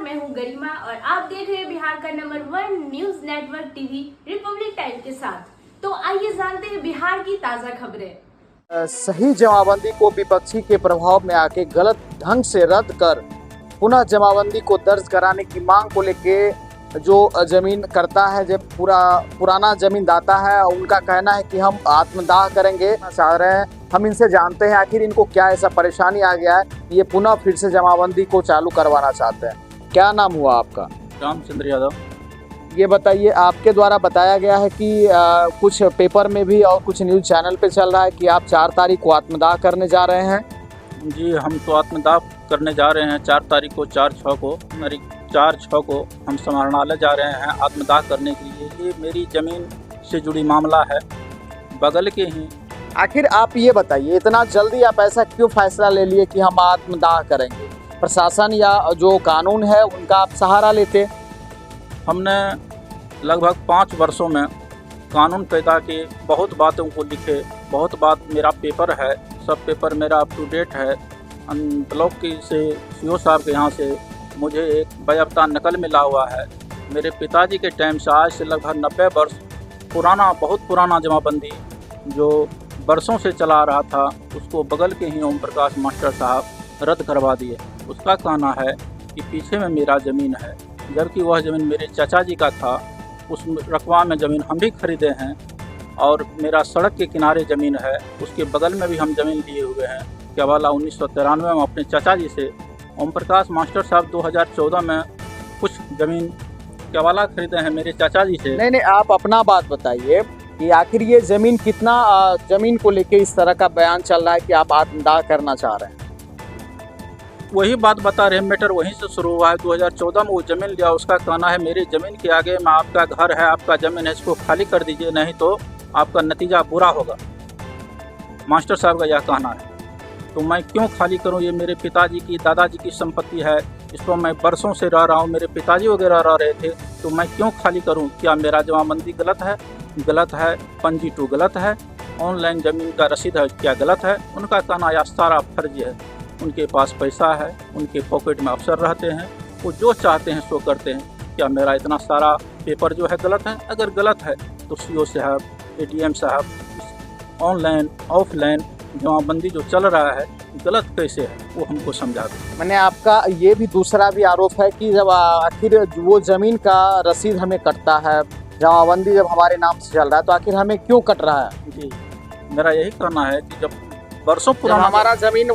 मैं हूं गरिमा और आप देख रहे हैं बिहार का number 1 news network TV Republic time के साथ। तो आइए जानते हैं बिहार की ताजा खबरें। सही जमाबंदी को विपक्षी के प्रभाव में आके गलत ढंग से रद्द कर पुनः जमाबंदी को दर्ज कराने की मांग को लेके जो जमीन करता है, जब पुराना जमींदाता है, उनका कहना है कि हम आत्मदाह करेंगे चाह रहे हैं। हम इनसे जानते हैं आखिर इनको क्या ऐसा परेशानी आ गया है, ये पुनः फिर से जमाबंदी को चालू करवाना चाहते हैं। क्या नाम हुआ आपका? रामचंद्र यादव। ये बताइए, आपके द्वारा बताया गया है कि कुछ पेपर में भी और कुछ न्यूज़ चैनल पे चल रहा है कि आप 4 तारीख को आत्मदाह करने जा रहे हैं। जी, हम तो आत्मदाह करने जा रहे हैं 4 तारीख को, 4/6 को, 4/6 को हम समाहरणालय जा रहे हैं आत्मदाह करने के लिए। ये मेरी ज़मीन से जुड़ी मामला है, बगल के ही। आखिर आप ये बताइए, इतना जल्दी आप ऐसा क्यों फैसला ले लिए कि हम आत्मदाह करेंगे? प्रशासन या जो कानून है उनका आप सहारा लेते? हमने लगभग 5 वर्षों में कानून पैदा किए, बहुत बातों को लिखे, बहुत बात मेरा पेपर है, सब पेपर मेरा अप टू डेट है। ब्लॉक की से सीओ साहब के यहाँ से मुझे एक बाज़ाब्ता नकल मिला हुआ है। मेरे पिताजी के टाइम से आज से लगभग 90 वर्ष पुराना, बहुत पुराना जमाबंदी जो बरसों से चला रहा था, उसको बगल के ही ओम प्रकाश मास्टर साहब रद्द करवा दिए। उसका कहना है कि पीछे में मेरा ज़मीन है, जबकि वह ज़मीन मेरे चाचा जी का था। उस रकबा में ज़मीन हम भी खरीदे हैं और मेरा सड़क के किनारे ज़मीन है, उसके बगल में भी हम ज़मीन लिए हुए हैं। केवला 1993 में अपने चाचा जी से ओम प्रकाश मास्टर साहब 2014 में कुछ ज़मीन केवला खरीदे हैं मेरे चाचा जी से। नहीं, आप अपना बात बताइए कि आखिर ये ज़मीन कितना, ज़मीन को लेके इस तरह का बयान चल रहा है कि आप आत्मदाह करना चाह रहे हैं? वही बात बता रहे हैं, मैटर वहीं से शुरू हुआ है। 2014 में वो ज़मीन लिया, उसका कहना है मेरी ज़मीन के आगे में आपका घर है, आपका ज़मीन है, इसको खाली कर दीजिए, नहीं तो आपका नतीजा बुरा होगा। मास्टर साहब का यह कहना है। तो मैं क्यों खाली करूं? ये मेरे पिताजी की, दादाजी की संपत्ति है, इस पर मैं बरसों से रह रहा हूं, मेरे पिताजी वगैरह रह रहे थे, तो मैं क्यों खाली करूं? क्या मेरा जमाबंदी गलत है? गलत है। पंजी 2 गलत है। ऑनलाइन ज़मीन का रसीद है, क्या गलत है? उनका कहना यह सारा फर्जी है। उनके पास पैसा है, उनके पॉकेट में अफसर रहते हैं, वो जो चाहते हैं सो करते हैं। क्या मेरा इतना सारा पेपर जो है गलत है? अगर गलत है तो सीओ साहब, एडीएम साहब, ऑनलाइन ऑफलाइन जमाबंदी जो चल रहा है गलत कैसे है वो हमको समझा दें। मैंने आपका ये भी दूसरा भी आरोप है कि जब आखिर वो ज़मीन का रसीद हमें कटता है, जमाबंदी जब हमारे नाम से चल रहा है, तो आखिर हमें क्यों कट रहा है? जी, मेरा यही कहना है कि जब बरसों जब पुराना हमारा ज़मीन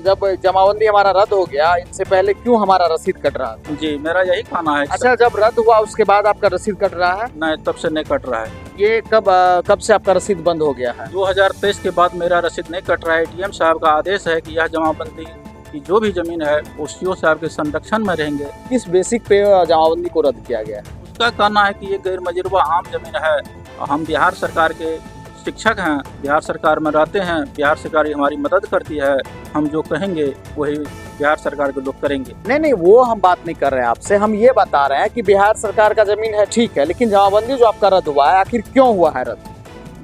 जब जमाबंदी हमारा रद्द हो गया, इनसे पहले क्यों हमारा रसीद कट रहा था? जी, मेरा यही कहना है। अच्छा, जब रद्द हुआ उसके बाद आपका रसीद कट रहा है? नहीं, तब से नहीं कट रहा है। ये कब से आपका रसीद बंद हो गया है? 2023 के बाद मेरा रसीद नहीं कट रहा है। डीएम साहब का आदेश है कि यह जमाबंदी की जो भी ज़मीन है वो सीओ साहब के संरक्षण में रहेंगे। किस बेसिक पे जमाबंदी को रद्द किया गया है? उसका कहना है कि ये गैर मजरूबा आम ज़मीन है। हम बिहार सरकार के शिक्षक हैं, बिहार सरकार में रहते हैं, बिहार सरकार हमारी मदद करती है, हम जो कहेंगे वही बिहार सरकार के लोग करेंगे। नहीं, वो हम बात नहीं कर रहे हैं आपसे। हम ये बता रहे हैं कि बिहार सरकार का ज़मीन है, ठीक है, लेकिन जमाबंदी जो आपका रद्द हुआ है, आखिर क्यों हुआ है रद्द?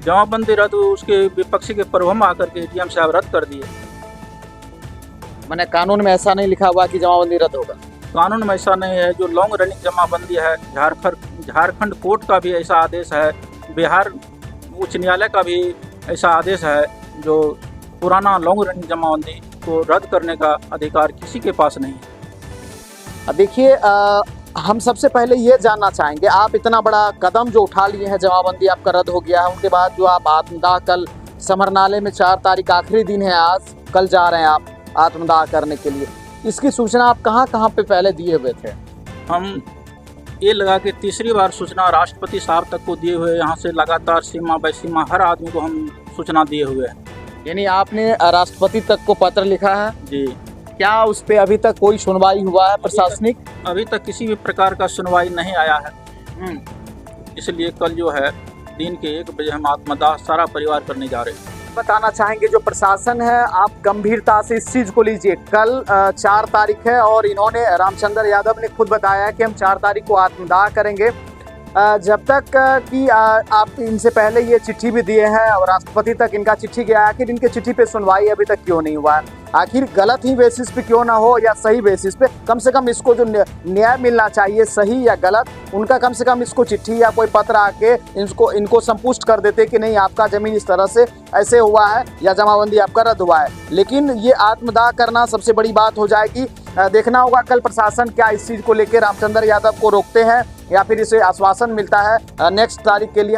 जमाबंदी रद्द उसके विपक्षी के प्रभाव में आकर के डीएम साहब रद्द कर दिए। मैंने कानून में ऐसा नहीं लिखा हुआ कि जमाबंदी रद्द होगा। कानून में ऐसा नहीं है। जो लॉन्ग रनिंग जमाबंदी है, झारखंड कोर्ट का भी ऐसा आदेश है, बिहार उच्च न्यायालय का भी ऐसा आदेश है। जो पुराना लॉन्ग रनिंग जमाबंदी को रद्द करने का अधिकार किसी के पास नहीं है। देखिए, हम सबसे पहले ये जानना चाहेंगे, आप इतना बड़ा कदम जो उठा लिए हैं, जमाबंदी आपका रद्द हो गया है, उनके बाद जो आप आत्मदाह, कल समरनालय में 4 तारीख आखिरी दिन है, आज कल जा रहे हैं आप आत्मदाह करने के लिए, इसकी सूचना आप कहाँ पे पहले दिए हुए थे? हम ये लगा के तीसरी बार सूचना राष्ट्रपति साहब तक को दिए हुए, यहाँ से लगातार सीमा बाय सीमा हर आदमी को हम सूचना दिए हुए हैं। यानी आपने राष्ट्रपति तक को पत्र लिखा है? जी। क्या उस पर अभी तक कोई सुनवाई हुआ है प्रशासनिक? अभी तक किसी भी प्रकार का सुनवाई नहीं आया है। इसलिए कल जो है दिन के 1 बजे हम आत्मदाह सारा परिवार करने जा रहे हैं। बताना चाहेंगे जो प्रशासन है, आप गंभीरता से इस चीज़ को लीजिए। कल 4 तारीख है और इन्होंने, रामचंद्र यादव ने खुद बताया है कि हम 4 तारीख को आत्मदाह करेंगे। जब तक कि आप इनसे पहले ये चिट्ठी भी दिए हैं और राष्ट्रपति तक इनका चिट्ठी गया है, आखिर इनके चिट्ठी पे सुनवाई अभी तक क्यों नहीं हुआ है? आखिर गलत ही बेसिस पे क्यों ना हो या सही बेसिस पे, कम से कम इसको जो न्याय मिलना चाहिए, सही या गलत, उनका कम से कम इसको चिट्ठी या कोई पत्र आके इनको संपुष्ट कर देते कि नहीं आपका जमीन इस तरह से ऐसे हुआ है या जमाबंदी आपका रद्द हुआ है। लेकिन ये आत्मदाह करना सबसे बड़ी बात हो जाएगी। देखना होगा कल प्रशासन क्या इस चीज़ को लेकर रामचंद्र यादव को रोकते हैं या फिर इसे आश्वासन मिलता है नेक्स्ट तारीख के लिए।